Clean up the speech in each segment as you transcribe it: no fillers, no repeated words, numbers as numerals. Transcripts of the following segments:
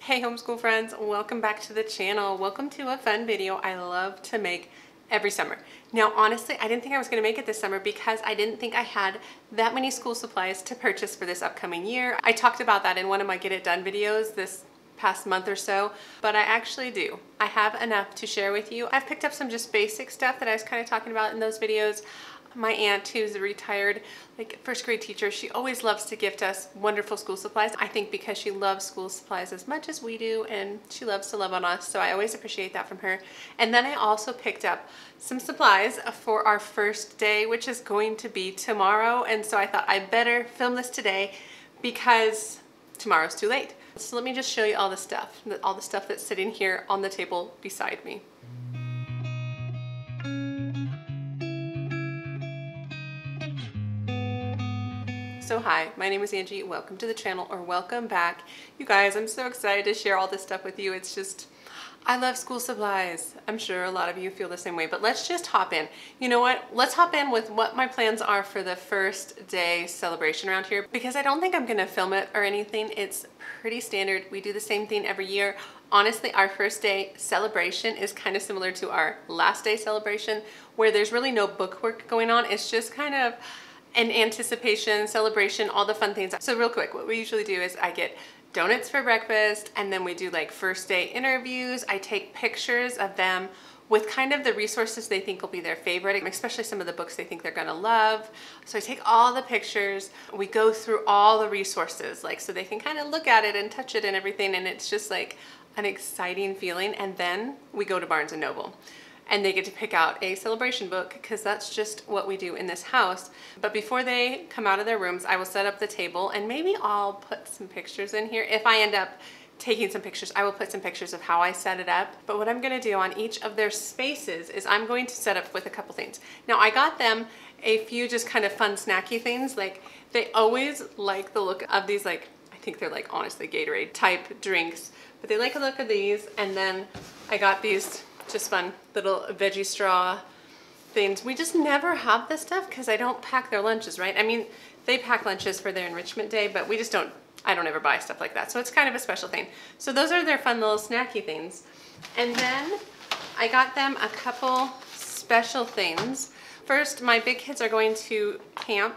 Hey homeschool friends, welcome back to the channel. Welcome to a fun video I love to make every summer. Now honestly, I didn't think I was going to make it this summer because I didn't think I had that many school supplies to purchase for this upcoming year. I talked about that in one of my Get It Done videos this past month or so, but I actually do. I have enough to share with you. I've picked up some just basic stuff that I was kind of talking about in those videos. My aunt, who's a retired first grade teacher, she always loves to gift us wonderful school supplies. I think because she loves school supplies as much as we do, and she loves to love on us, so I always appreciate that from her. And then I also picked up some supplies for our first day, which is going to be tomorrow, and so I thought I better film this today because tomorrow's too late. So let me just show you all the stuff that's sitting here on the table beside me. So hi, my name is Angie. Welcome to the channel, or welcome back. You guys, I'm so excited to share all this stuff with you. It's just, I love school supplies. I'm sure a lot of you feel the same way, but let's just hop in. You know what? Let's hop in with what my plans are for the first day celebration around here, because I don't think I'm gonna film it or anything. It's pretty standard. We do the same thing every year. Honestly, our first day celebration is kind of similar to our last day celebration, where there's really no bookwork going on. It's just kind of an anticipation, celebration, all the fun things. So real quick, what we usually do is I get donuts for breakfast, and then we do like first day interviews. I take pictures of them with kind of the resources they think will be their favorite, especially some of the books they think they're gonna love. So I take all the pictures, we go through all the resources, so they can kind of look at it and touch it and everything, and it's just like an exciting feeling. And then we go to Barnes & Noble. And they get to pick out a celebration book, because that's just what we do in this house. But before they come out of their rooms, I will set up the table, and maybe I'll put some pictures in here. If I end up taking some pictures, I will put some pictures of how I set it up. But what I'm gonna do on each of their spaces is I'm going to set up with a couple things. Now I got them a few just kind of fun snacky things. They always like the look of these, I think they're honestly Gatorade type drinks, but they like the look of these. And then I got these just fun little veggie straw things. We just never have this stuff because I don't pack their lunches, right? I mean, they pack lunches for their enrichment day, but we just don't, I don't ever buy stuff like that. So it's kind of a special thing. So those are their fun little snacky things. And then I got them a couple special things. First, my big kids are going to camp,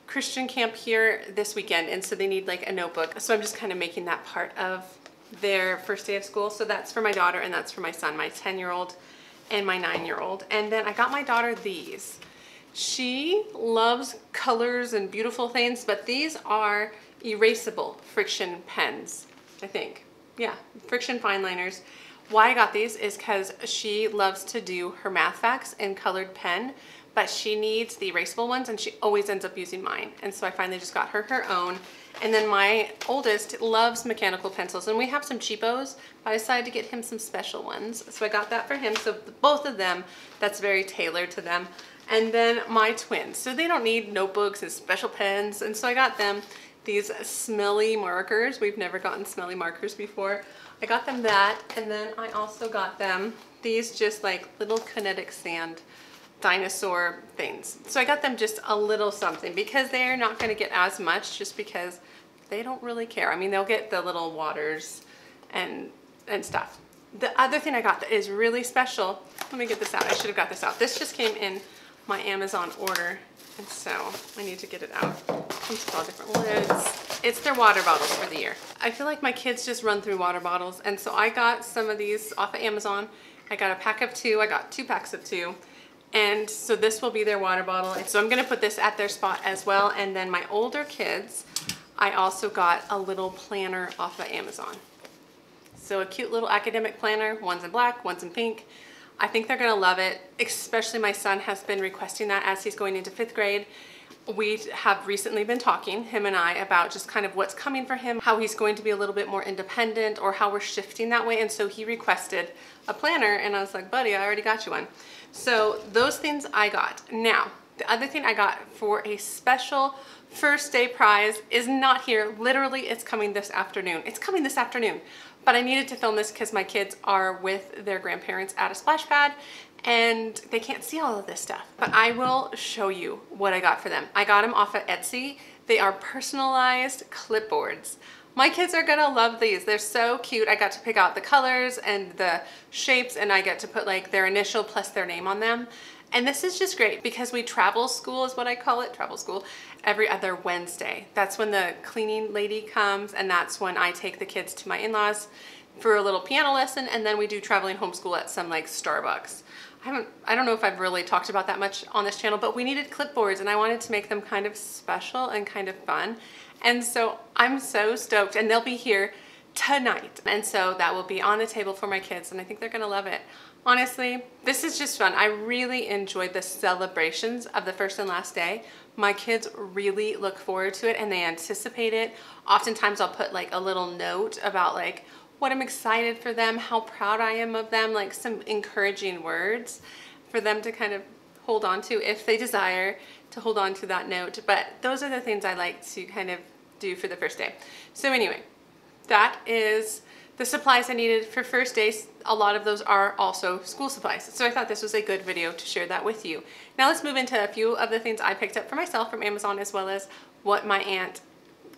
Christian camp here this weekend, and so they need a notebook. So I'm just kind of making that part of their first day of school. So that's for my daughter, and that's for my son, my 10-year-old and my 9-year-old. And then I got my daughter these. She loves colors and beautiful things, but these are erasable friction pens, I think. Yeah, friction fine liners. Why I got these is because she loves to do her math facts in colored pen, but she needs the erasable ones, and she always ends up using mine. And so I finally just got her own. And then my oldest loves mechanical pencils, and we have some cheapos, but I decided to get him some special ones. So I got that for him. So both of them, that's very tailored to them. And then my twins, so they don't need notebooks and special pens. And so I got them these smelly markers. We've never gotten smelly markers before. I got them that. And then I also got them these just little kinetic sand dinosaur things. So I got them just a little something, because they're not going to get as much, just because they don't really care. I mean, they'll get the little waters and stuff. The other thing I got that is really special, let me get this out. I should have got this out. This just came in my Amazon order, and so I need to get it out. It comes with all different lids. It's their water bottles for the year. I feel like my kids just run through water bottles, and so I got some of these off of Amazon. I got a pack of 2. I got 2 packs of 2. And so this will be their water bottle. So I'm gonna put this at their spot as well. And then my older kids, I also got a little planner off of Amazon. So a cute little academic planner, one's in black, one's in pink. I think they're gonna love it, especially my son has been requesting that as he's going into 5th grade. We have recently been talking, him and I, about just kind of what's coming for him, how he's going to be a little bit more independent, or how we're shifting that way. And so he requested a planner, and I was like, buddy, I already got you one. So those things I got. Now, the other thing I got for a special first day prize is not here. Literally, it's coming this afternoon. It's coming this afternoon. But I needed to film this because my kids are with their grandparents at a splash pad, and they can't see all of this stuff. But I will show you what I got for them. I got them off of Etsy. They are personalized clipboards. My kids are gonna love these. They're so cute. I got to pick out the colors and the shapes, and I get to put like their initial plus their name on them. And this is just great because we travel school is what I call it, travel school, every other Wednesday. That's when the cleaning lady comes, and that's when I take the kids to my in-laws for a little piano lesson, and then we do traveling homeschool at some like Starbucks. I don't know if I've really talked about that much on this channel, but we needed clipboards and I wanted to make them kind of special and kind of fun. And so I'm so stoked, and they'll be here tonight. And so that will be on the table for my kids, and I think they're gonna love it. Honestly, this is just fun. I really enjoyed the celebrations of the first and last day. My kids really look forward to it and they anticipate it. Oftentimes I'll put like a little note about like what I'm excited for them, how proud I am of them, like some encouraging words for them to kind of hold on to if they desire to hold on to that note. But those are the things I like to kind of do for the first day. So anyway, that is the supplies I needed for first day. A lot of those are also school supplies. So I thought this was a good video to share that with you. Now let's move into a few of the things I picked up for myself from Amazon, as well as what my aunt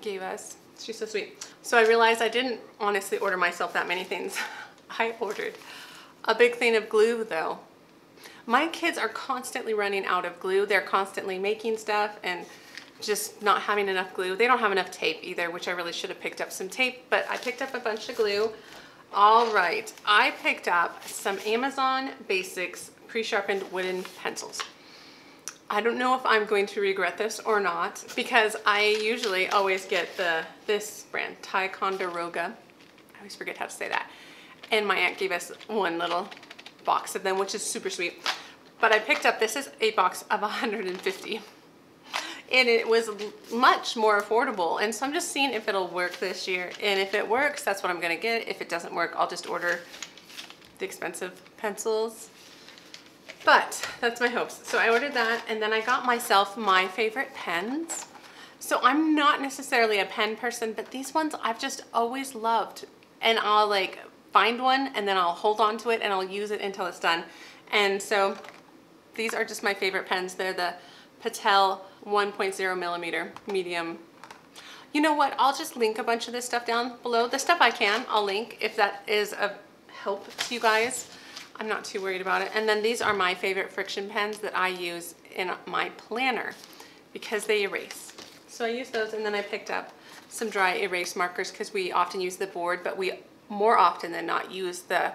gave us. She's so sweet. So I realized I didn't honestly order myself that many things. I ordered a big thing of glue though. My kids are constantly running out of glue. They're constantly making stuff and just not having enough glue. They don't have enough tape either, which I really should have picked up some tape, but I picked up a bunch of glue. All right, I picked up some Amazon Basics pre-sharpened wooden pencils. I don't know if I'm going to regret this or not, because I usually always get this brand, Ticonderoga. I always forget how to say that. And my aunt gave us one little box of them, which is super sweet. But I picked up, this is a box of 150. And it was much more affordable. And so I'm just seeing if it'll work this year. And if it works, that's what I'm gonna get. If it doesn't work, I'll just order the expensive pencils. But that's my hopes. So I ordered that, and then I got myself my favorite pens. So I'm not necessarily a pen person, but these ones I've just always loved. And I'll like find one and then I'll hold on to it and I'll use it until it's done. And so these are just my favorite pens. They're the Patel 1.0 millimeter medium. You know what? I'll just link a bunch of this stuff down below. The stuff I can, I'll link if that is of help to you guys. I'm not too worried about it. And then these are my favorite friction pens that I use in my planner because they erase. So I use those, and then I picked up some dry erase markers because we often use the board, but we more often than not use the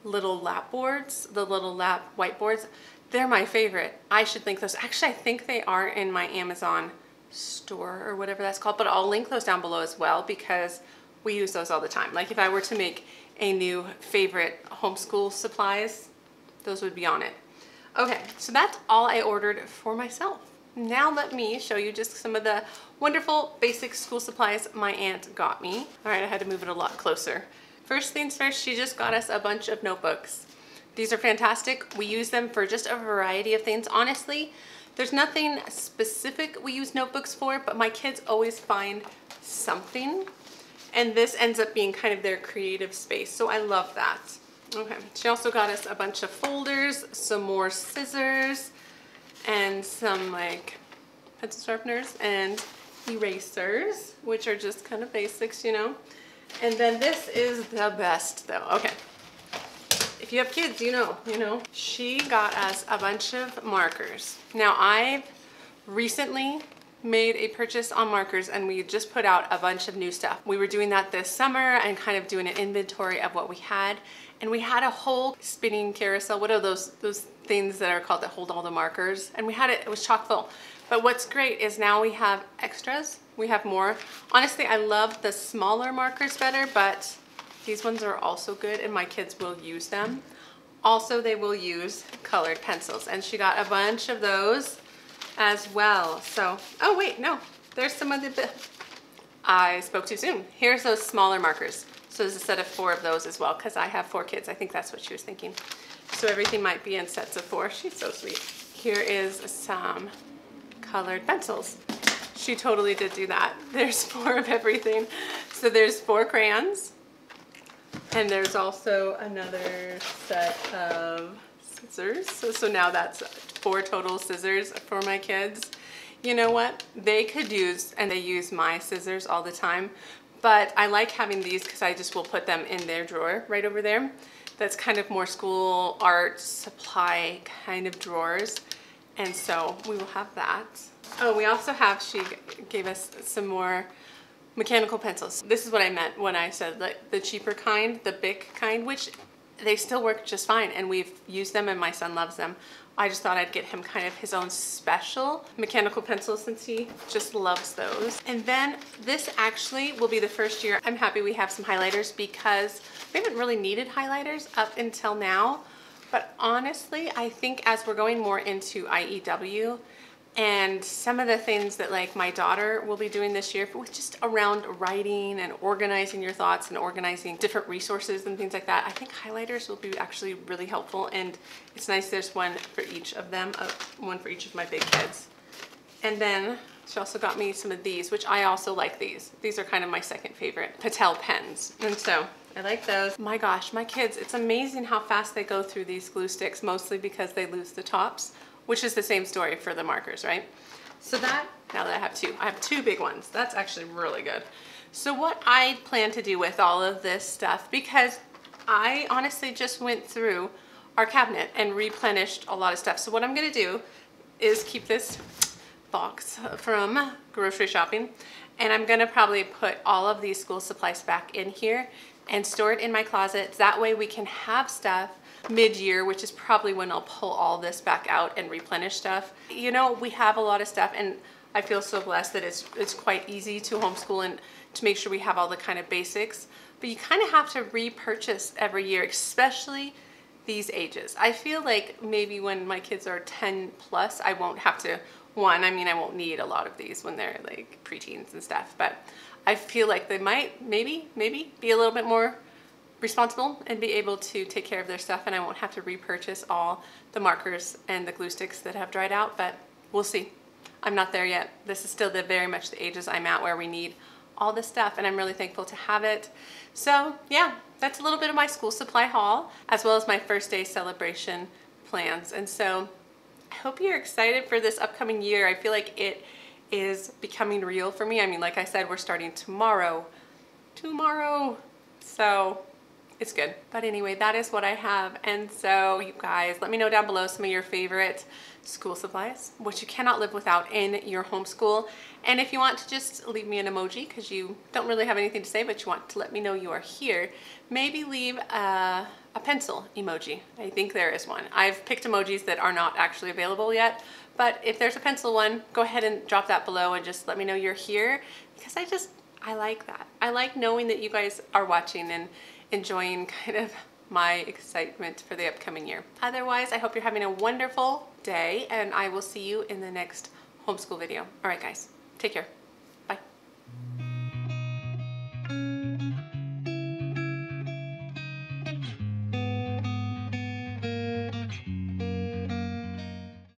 little lap boards, the little lap whiteboards. They're my favorite. I should link those. Actually, I think they are in my Amazon store or whatever that's called, but I'll link those down below as well because we use those all the time. Like if I were to make a new favorite homeschool supplies, those would be on it. Okay, so that's all I ordered for myself. Now let me show you just some of the wonderful basic school supplies my aunt got me. All right, I had to move it a lot closer. First things first, she just got us a bunch of notebooks. These are fantastic. We use them for just a variety of things. Honestly, there's nothing specific we use notebooks for, but my kids always find something. And this ends up being kind of their creative space. So I love that. Okay, she also got us a bunch of folders, some more scissors, and some like pencil sharpeners and erasers, which are just kind of basics, you know. And then this is the best though. Okay. If you have kids, you know. She got us a bunch of markers. Now I've recently made a purchase on markers, and we just put out a bunch of new stuff. We were doing that this summer and kind of doing an inventory of what we had, and we had a whole spinning carousel. What are those things that are called that hold all the markers? And we had it was chock full. But what's great is now we have extras. We have more. Honestly, I love the smaller markers better, but these ones are also good and my kids will use them. Also, they will use colored pencils, and she got a bunch of those as well. So, oh wait, no, there's some of the, I spoke too soon. Here's those smaller markers. So there's a set of 4 of those as well, because I have 4 kids. I think that's what she was thinking. So everything might be in sets of 4. She's so sweet. Here is some colored pencils. She totally did do that. There's 4 of everything. So there's 4 crayons, and there's also another set of scissors. So now that's 4 total scissors for my kids. You know what? They could use, and they use my scissors all the time, but I like having these because I just will put them in their drawer right over there. That's kind of more school art supply kind of drawers. And so we will have that. Oh, we also have, she gave us some more mechanical pencils. This is what I meant when I said like the cheaper kind, the Bic kind, which they still work just fine, and we've used them and my son loves them. I just thought I'd get him kind of his own special mechanical pencil since he just loves those. And then this actually will be the first year I'm happy we have some highlighters, because we haven't really needed highlighters up until now. But honestly, I think as we're going more into IEW and some of the things that like my daughter will be doing this year with just around writing and organizing your thoughts and organizing different resources and things like that, I think highlighters will be actually really helpful. And it's nice there's one for each of them, one for each of my big kids. And then she also got me some of these, which I also like these. These are kind of my second favorite Patel pens. And so I like those. My gosh, my kids, it's amazing how fast they go through these glue sticks, mostly because they lose the tops, which is the same story for the markers, right? So that, now that I have two big ones. That's actually really good. So what I plan to do with all of this stuff, because I honestly just went through our cabinet and replenished a lot of stuff. So what I'm gonna do is keep this box from grocery shopping, and I'm gonna probably put all of these school supplies back in here and store it in my closet. That way we can have stuff mid-year, which is probably when I'll pull all this back out and replenish stuff. You know, we have a lot of stuff, and I feel so blessed that it's quite easy to homeschool and to make sure we have all the kind of basics. But you kind of have to repurchase every year, especially these ages. I feel like maybe when my kids are 10 plus, I won't have to, I won't need a lot of these when they're like preteens and stuff, but I feel like they might maybe be a little bit more responsible and be able to take care of their stuff, and I won't have to repurchase all the markers and the glue sticks that have dried out, but we'll see. I'm not there yet. This is still very much the ages I'm at where we need all this stuff, and I'm really thankful to have it. So yeah, that's a little bit of my school supply haul, as well as my first day celebration plans. And so I hope you're excited for this upcoming year. I feel like it is becoming real for me. I mean, like I said, we're starting tomorrow. So it's good. But anyway, that is what I have. And so you guys, let me know down below some of your favorite school supplies, what you cannot live without in your homeschool. And if you want to just leave me an emoji because you don't really have anything to say, but you want to let me know you are here, maybe leave a pencil emoji. I think there is one. I've picked emojis that are not actually available yet, but if there's a pencil one, go ahead and drop that below and just let me know you're here, because I like that. I like knowing that you guys are watching and enjoying kind of my excitement for the upcoming year. Otherwise, I hope you're having a wonderful day, and I will see you in the next homeschool video. All right, guys, take care.